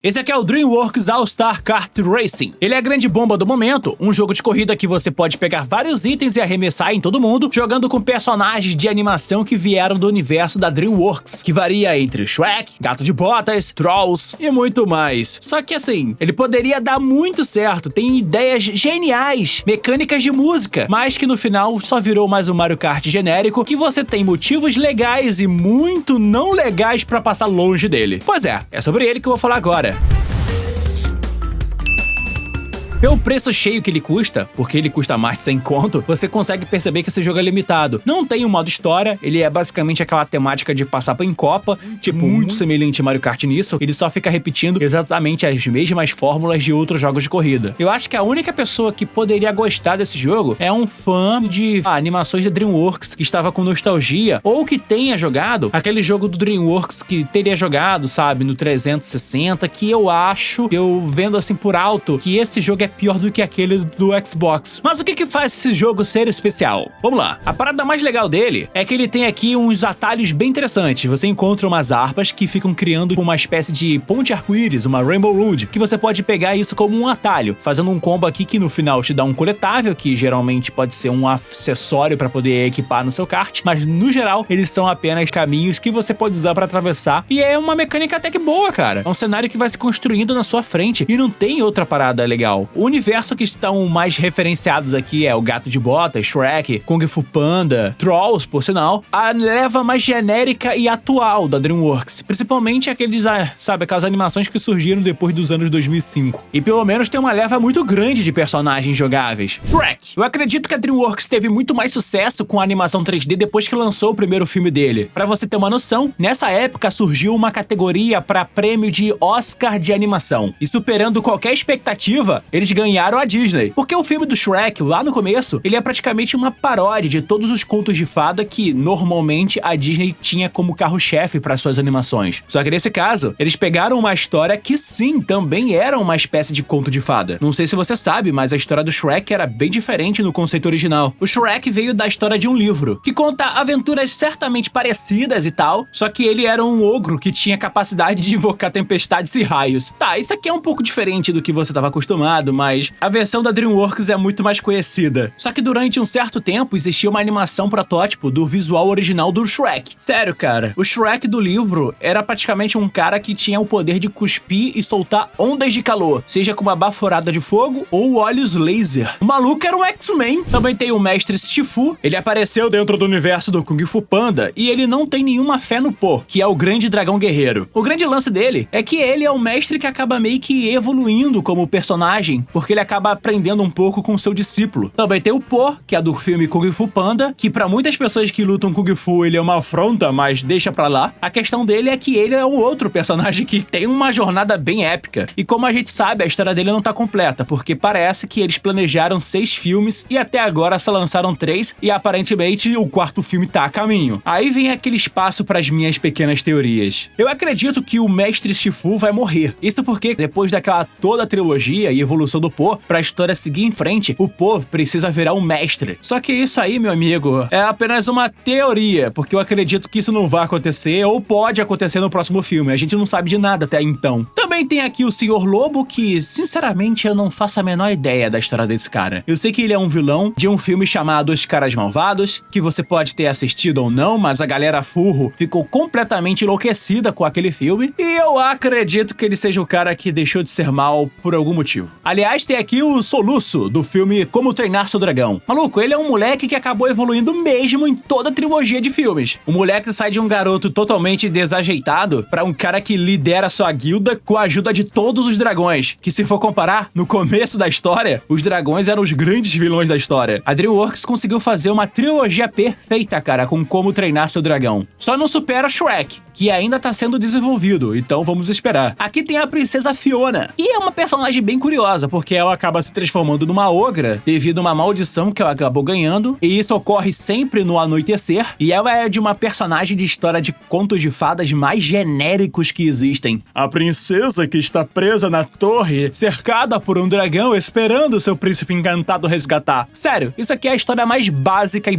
Esse aqui é o DreamWorks All-Star Kart Racing. Ele é a grande bomba do momento, um jogo de corrida que você pode pegar vários itens e arremessar em todo mundo, jogando com personagens de animação que vieram do universo da DreamWorks, que varia entre Shrek, Gato de Botas, Trolls e muito mais. Só que assim, ele poderia dar muito certo, tem ideias geniais, mecânicas de música, mas que no final só virou mais um Mario Kart genérico que você tem motivos legais e muito não legais pra passar longe dele. Pois é sobre ele que eu vou falar agora. Pelo preço cheio que ele custa, porque ele custa mais de 100 conto, você consegue perceber que esse jogo é limitado. Não tem um modo história, ele é basicamente aquela temática de passar em Copa, tipo, muito semelhante a Mario Kart nisso, ele só fica repetindo exatamente as mesmas fórmulas de outros jogos de corrida. Eu acho que a única pessoa que poderia gostar desse jogo é um fã de animações da DreamWorks, que estava com nostalgia, ou que tenha jogado aquele jogo do DreamWorks que teria jogado, sabe, no 360, que eu acho, eu vendo assim por alto, que esse jogo é pior do que aquele do Xbox. Mas o que faz esse jogo ser especial? Vamos lá. A parada mais legal dele é que ele tem aqui uns atalhos bem interessantes. Você encontra umas harpas que ficam criando uma espécie de ponte arco-íris, uma Rainbow Road, que você pode pegar isso como um atalho, fazendo um combo aqui que no final te dá um coletável, que geralmente pode ser um acessório para poder equipar no seu kart, mas no geral eles são apenas caminhos que você pode usar para atravessar, e é uma mecânica até que boa, cara. É um cenário que vai se construindo na sua frente e não tem outra parada legal. O universo que estão mais referenciados aqui é o Gato de Botas, Shrek, Kung Fu Panda, Trolls, por sinal, a leva mais genérica e atual da DreamWorks, principalmente aqueles, sabe, aquelas animações que surgiram depois dos anos 2005. E pelo menos tem uma leva muito grande de personagens jogáveis. Shrek. Eu acredito que a DreamWorks teve muito mais sucesso com a animação 3D depois que lançou o primeiro filme dele. Pra você ter uma noção, nessa época surgiu uma categoria para prêmio de Oscar de animação. E superando qualquer expectativa, eles ganharam a Disney. Porque o filme do Shrek, lá no começo, ele é praticamente uma paródia de todos os contos de fada que, normalmente, a Disney tinha como carro-chefe para suas animações. Só que nesse caso, eles pegaram uma história que, sim, também era uma espécie de conto de fada. Não sei se você sabe, mas a história do Shrek era bem diferente no conceito original. O Shrek veio da história de um livro, que conta aventuras certamente parecidas e tal, só que ele era um ogro que tinha capacidade de invocar tempestades e raios. Tá, isso aqui é um pouco diferente do que você estava acostumado, mas a versão da DreamWorks é muito mais conhecida. Só que durante um certo tempo existia uma animação protótipo do visual original do Shrek. Sério, cara, o Shrek do livro era praticamente um cara que tinha o poder de cuspir e soltar ondas de calor, seja com uma baforada de fogo ou olhos laser. O maluco era um X-Men. Também tem o mestre Shifu, ele apareceu dentro do universo do Kung Fu Panda e ele não tem nenhuma fé no Po, que é o grande dragão guerreiro. O grande lance dele é que ele é o mestre que acaba meio que evoluindo como personagem, porque ele acaba aprendendo um pouco com seu discípulo. Também tem o Po, que é do filme Kung Fu Panda, que pra muitas pessoas que lutam Kung Fu ele é uma afronta, mas deixa pra lá. A questão dele é que ele é um outro personagem que tem uma jornada bem épica. E como a gente sabe, a história dele não tá completa, porque parece que eles planejaram 6 filmes e até agora só lançaram 3 e aparentemente o 4º filme tá a caminho. Aí vem aquele espaço pras minhas pequenas teorias. Eu acredito que o mestre Shifu vai morrer. Isso porque depois daquela toda a trilogia e evolução do Po, pra história seguir em frente, o Po precisa virar um mestre. Só que isso aí, meu amigo, é apenas uma teoria, porque eu acredito que isso não vai acontecer ou pode acontecer no próximo filme. A gente não sabe de nada até então. Também tem aqui o Senhor Lobo, que, sinceramente, eu não faço a menor ideia da história desse cara. Eu sei que ele é um vilão de um filme chamado Os Caras Malvados, que você pode ter assistido ou não, mas a galera furro ficou completamente enlouquecida com aquele filme, e eu acredito que ele seja o cara que deixou de ser mal por algum motivo. Aliás, tem aqui o Soluço, do filme Como Treinar Seu Dragão. Maluco, ele é um moleque que acabou evoluindo mesmo em toda a trilogia de filmes. O moleque sai de um garoto totalmente desajeitado pra um cara que lidera sua guilda com a ajuda de todos os dragões, que se for comparar, no começo da história, os dragões eram os grandes vilões da história. A DreamWorks conseguiu fazer uma trilogia perfeita, cara, com Como Treinar Seu Dragão. Só não supera Shrek, que ainda tá sendo desenvolvido, então vamos esperar. Aqui tem a Princesa Fiona, e é uma personagem bem curiosa, porque ela acaba se transformando numa ogra devido a uma maldição que ela acabou ganhando, e isso ocorre sempre no anoitecer, e ela é de uma personagem de história de contos de fadas mais genéricos que existem. A princesa que está presa na torre, cercada por um dragão, esperando seu príncipe encantado resgatar. Sério, isso aqui é a história mais básica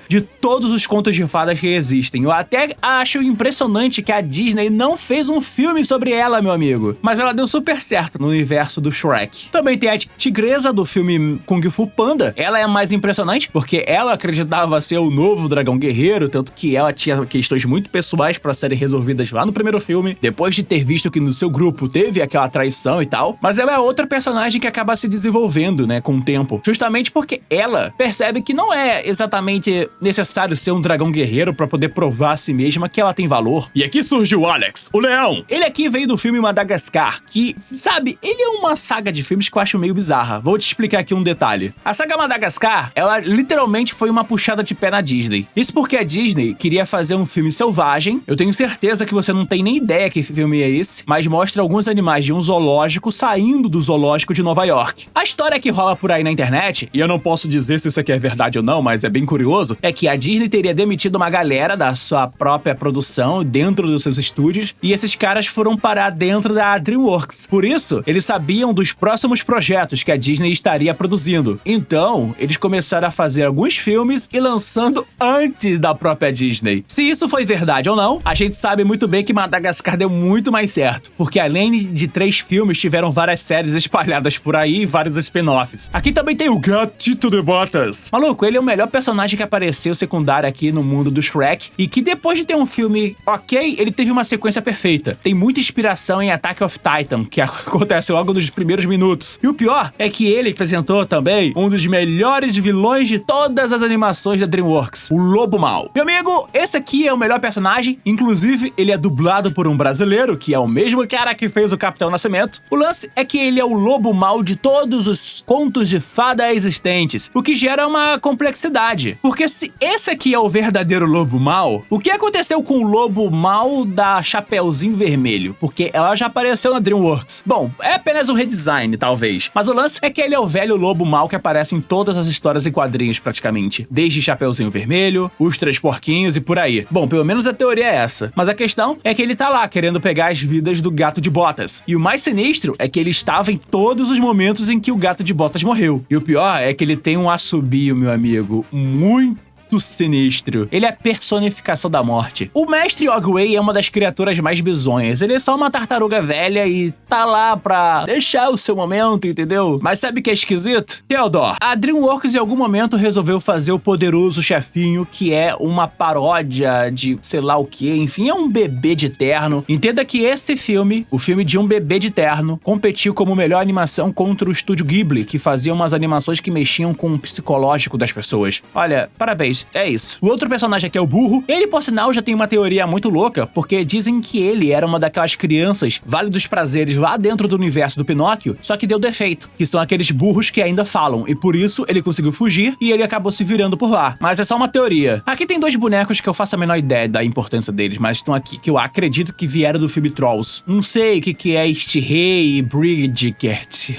de todos os contos de fadas que existem. Eu até acho impressionante que a Disney não fez um filme sobre ela, meu amigo. Mas ela deu super certo no universo do Shrek. Também tem a tigresa do filme Kung Fu Panda. Ela é mais impressionante porque ela acreditava ser o novo dragão guerreiro, tanto que ela tinha questões muito pessoais pra serem resolvidas lá no primeiro filme, depois de ter visto que no seu grupo teve aquela traição e tal. Mas ela é outra personagem que acaba se desenvolvendo, né, com o tempo. Justamente porque ela percebe que não é exatamente necessário ser um dragão guerreiro pra poder provar a si mesma que ela tem valor. E aqui surge o Alex, o leão. Ele aqui veio do filme Madagascar, que, sabe, ele é uma saga de filmes que eu acho meio bizarra. Vou te explicar aqui um detalhe. A saga Madagascar, ela literalmente foi uma puxada de pé na Disney. Isso porque a Disney queria fazer um filme selvagem. Eu tenho certeza que você não tem nem ideia que filme é esse, mas mostra alguns animais de um zoológico saindo do zoológico de Nova York. A história que rola por aí na internet, e eu não posso dizer se isso aqui é verdade ou não, mas é bem curioso, é que a Disney teria demitido uma galera da sua própria produção dentro dos seus estúdios, e esses caras foram parar dentro da DreamWorks. Por isso, eles sabiam dos próximos projetos que a Disney estaria produzindo. Então, eles começaram a fazer alguns filmes e lançando antes da própria Disney. Se isso foi verdade ou não, a gente sabe muito bem que Madagascar deu muito mais certo, porque além de 3 filmes, tiveram várias séries espalhadas por aí e vários spin-offs. Aqui também tem o Gatito de Botas. Maluco, ele é o melhor personagem que apareceu secundário aqui no mundo do Shrek, e que depois de ter um filme ok, ele teve uma sequência perfeita. Tem muita inspiração em Attack of Titan, que acontece logo nos primeiros minutos. E o pior é que ele apresentou também um dos melhores vilões de todas as animações da DreamWorks, o Lobo Mau. Meu amigo, esse aqui é o melhor personagem, inclusive ele é dublado por um brasileiro, que é o mesmo cara que fez o Capitão Nascimento. O lance é que ele é o Lobo Mau de todos os contos de fada existentes, o que gera uma complexidade. Porque se esse aqui é o verdadeiro Lobo Mau, o que aconteceu com o Lobo Mau da Chapeuzinho Vermelho? Porque ela já apareceu na DreamWorks. Bom, é apenas um redesign, talvez. Mas o lance é que ele é o velho Lobo Mau que aparece em todas as histórias e quadrinhos, praticamente. Desde Chapeuzinho Vermelho, Os Três Porquinhos e por aí. Bom, pelo menos a teoria é essa. Mas a questão é que ele tá lá, querendo pegar as vidas do Gato de Botas. E o mais sinistro é que ele estava em todos os momentos em que o Gato de Botas morreu. E o pior é que ele tem um assobio, meu amigo, muito sinistro. Ele é a personificação da morte. O Mestre Ogway é uma das criaturas mais bizonhas. Ele é só uma tartaruga velha e tá lá pra deixar o seu momento, entendeu? Mas sabe o que é esquisito? Theodore, a DreamWorks em algum momento resolveu fazer o Poderoso Chefinho, que é uma paródia de sei lá o que, enfim, é um bebê de terno. Entenda que esse filme, o filme de um bebê de terno, competiu como melhor animação contra o estúdio Ghibli, que fazia umas animações que mexiam com o psicológico das pessoas. Olha, parabéns. É isso. O outro personagem aqui é o Burro. Ele, por sinal, já tem uma teoria muito louca, porque dizem que ele era uma daquelas crianças Vale dos Prazeres lá dentro do universo do Pinóquio, só que deu defeito, que são aqueles burros que ainda falam, e por isso ele conseguiu fugir e ele acabou se virando por lá. Mas é só uma teoria. Aqui tem 2 bonecos que eu faço a menor ideia da importância deles, mas estão aqui que eu acredito que vieram do filme Trolls. Não sei o que é este rei Bridgert.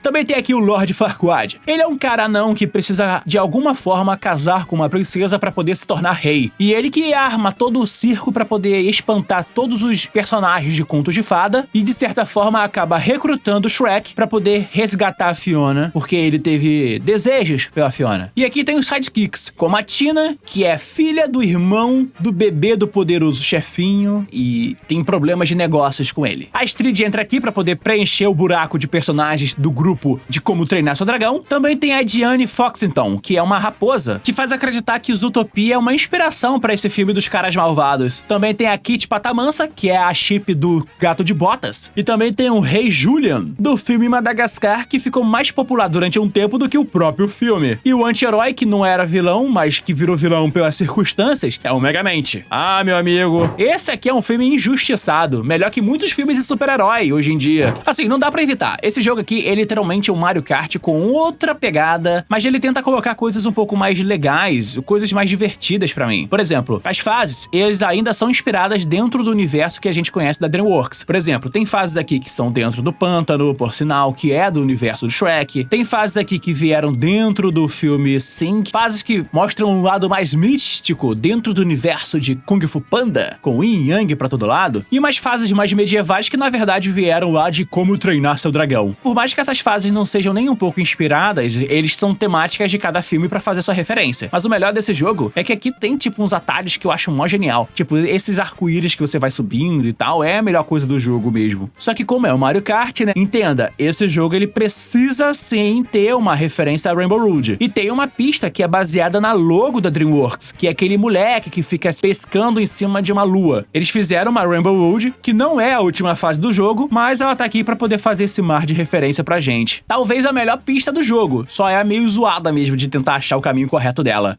Também tem aqui o Lord Farquaad. Ele é um cara anão que precisa de alguma forma casar com uma princesa pra poder se tornar rei. E ele que arma todo o circo pra poder espantar todos os personagens de contos de fada e de certa forma acaba recrutando o Shrek pra poder resgatar a Fiona, porque ele teve desejos pela Fiona. E aqui tem os sidekicks, como a Tina, que é filha do irmão do bebê do Poderoso Chefinho e tem problemas de negócios com ele. A Astrid entra aqui pra poder preencher o buraco de personagens do grupo de Como Treinar Seu Dragão. Também tem a Diane Foxington, que é uma raposa que faz acreditar que Zootopia é uma inspiração pra esse filme dos caras malvados. Também tem a Kitty Patamansa, que é a chip do Gato de Botas. E também tem o Rei Julian, do filme Madagascar, que ficou mais popular durante um tempo do que o próprio filme. E o anti-herói, que não era vilão, mas que virou vilão pelas circunstâncias, é o Megamente. Ah, meu amigo, esse aqui é um filme injustiçado, melhor que muitos filmes de super-herói hoje em dia. Assim, não dá pra evitar. Esse jogo aqui é literalmente um Mario Kart com outra pegada, mas ele tenta colocar coisas um pouco mais legais, coisas mais divertidas pra mim. Por exemplo, as fases, eles ainda são inspiradas dentro do universo que a gente conhece da DreamWorks. Por exemplo, tem fases aqui aqui que são dentro do pântano, por sinal, que é do universo do Shrek. Tem fases aqui que vieram dentro do filme Sing, fases que mostram um lado mais místico dentro do universo de Kung Fu Panda, com Yin e Yang pra todo lado, e umas fases mais medievais que na verdade vieram lá de Como Treinar Seu Dragão. Por mais que essas fases não sejam nem um pouco inspiradas, eles são temáticas de cada filme pra fazer sua referência. Mas o melhor desse jogo é que aqui tem tipo uns atalhos que eu acho mó genial. Tipo, esses arco-íris que você vai subindo e tal, é a melhor coisa do jogo mesmo. Só que como é o Mario Kart, né? Entenda, esse jogo ele precisa sim ter uma referência a Rainbow Road. E tem uma pista que é baseada na logo da DreamWorks, que é aquele moleque que fica pescando em cima de uma lua. Eles fizeram uma Rainbow Road, que não é a última fase do jogo, mas ela tá aqui pra poder fazer esse mar de referência pra gente. Talvez a melhor pista do jogo, só é meio zoada mesmo de tentar achar o caminho correto dela.